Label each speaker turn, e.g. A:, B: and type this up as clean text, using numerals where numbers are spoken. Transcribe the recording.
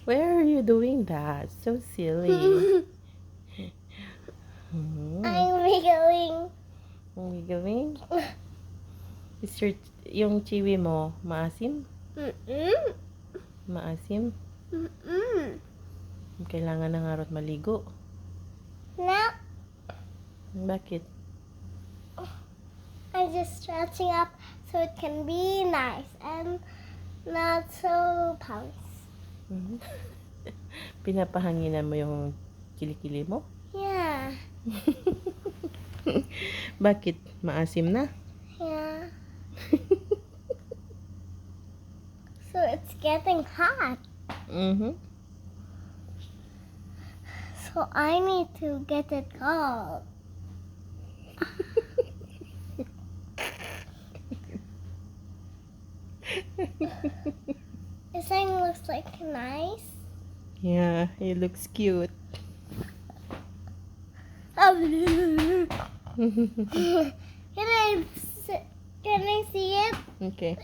A: Why are you doing that? So silly.
B: I'm wiggling.
A: Wiggling? Is yung chiwi mo maasim?
B: Mm-mm.
A: Maasim?
B: Mm-mm.
A: Kailangan na nga raw maligo.
B: No,
A: Bakit?
B: I'm just stretching up so it can be nice and not so pounce.
A: Pinapahanginan mo yung kilikili mo?
B: Yeah.
A: Bakit? Maasim na?
B: Yeah. So it's getting hot. So I need to get it cold. This thing looks like nice.
A: Yeah, it looks cute.
B: Can I see it?
A: Okay.